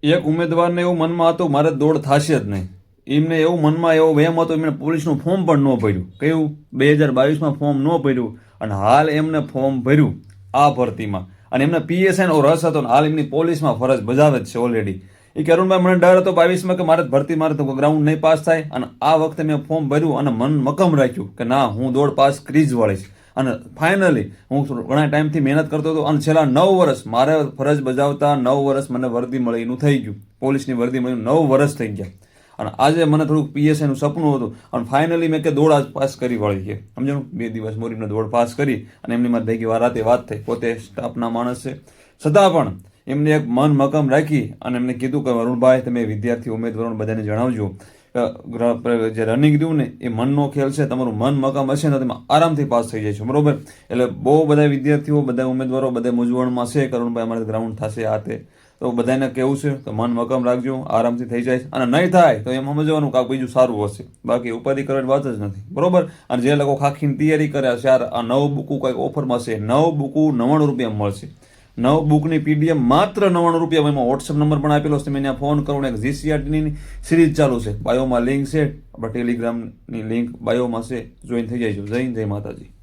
એક ઉમેદવારને એવું મનમાં હતું મારે દોડ થશે જ નહીં. એમને એવું મનમાં એવો વહેમ હતો, એમને પોલીસનું ફોર્મ પણ ન ભર્યું. કયું 2022માં ફોર્મ ન ભર્યું, અને હાલ એમને ફોર્મ ભર્યું આ ભરતીમાં, અને એમને પીએસઆઈનો રસ હતો, અને હાલ એમની પોલીસમાં ફરજ બજાવે જ છે ઓલરેડી. એ કે અરુણભાઈ મને ડર હતો 22માં કે મારે ભરતી મારે તો ગ્રાઉન્ડ નહીં પાસ થાય, અને આ વખતે મેં ફોર્મ ભર્યું અને મન મક્કમ રાખ્યું કે ના હું દોડ પાસ કરી જ વળીશ. અને ફાઇનલી હું ઘણા ટાઈમથી મહેનત કરતો હતો, અને છેલ્લા 9 વર્ષ મારે ફરજ બજાવતા 9 વર્ષ મને વર્દી મળી એનું થઈ ગયું. પોલીસની વર્દી મળી 9 વર્ષ થઈ ગયા. અને આજે મને થોડુંક પીએસઆઈનું સપનું હતું, અને ફાઇનલી મેં કે દોડ આજ પાસ કરી વળી છે. સમજણું? 2 દિવસ મોરીને દોડ પાસ કરી, અને એમની મારી ભેગી રાતે વાત થઈ. પોતે સ્ટાફના માણસ છે, છતાં પણ એમને એક મન મક્કમ રાખી અને એમને કીધું કે અરુણભાઈ તમે વિદ્યાર્થી ઉમેદવારોને બધાને જણાવજો જે રનિંગ રહ્યું ને એ મનનો ખેલ છે. તમારું મન મક્કમ હશે ને તમે આરામથી પાસ થઈ જશો. બરોબર? એટલે બહુ બધા વિદ્યાર્થીઓ, બધા ઉમેદવારો બધા મૂંઝવણમાં છે કે અરુણભાઈ અમારે ગ્રાઉન્ડ થશે આ તે. તો બધાને કેવું છે કે મન મક્કમ રાખજો, આરામથી થઈ જાય. અને નહીં થાય તો એમ સમજવાનું કાંક બીજું સારું હશે, બાકી ઉપાધિ કરવાની વાત જ નથી. બરોબર? અને જે લોકો ખાખીની તૈયારી કર્યા છે યાર, આ 9 બુકું કંઈક ઓફરમાં છે. 9 બુકું 99 રૂપિયા મળશે. 9 બુકની પીડીએફ માત્ર 99 રૂપિયા. એમાં વોટ્સઅપ નંબર પણ આપેલો છે, તમે ત્યાં ફોન કરો ને. એક જીસીઆરટીની સિરીઝ ચાલુ છે, બાયોમાં લિંક છે, આપણા ટેલિગ્રામની લિંક બાયોમાં છે, જોઈન થઈ જાય છે. જય માતાજી.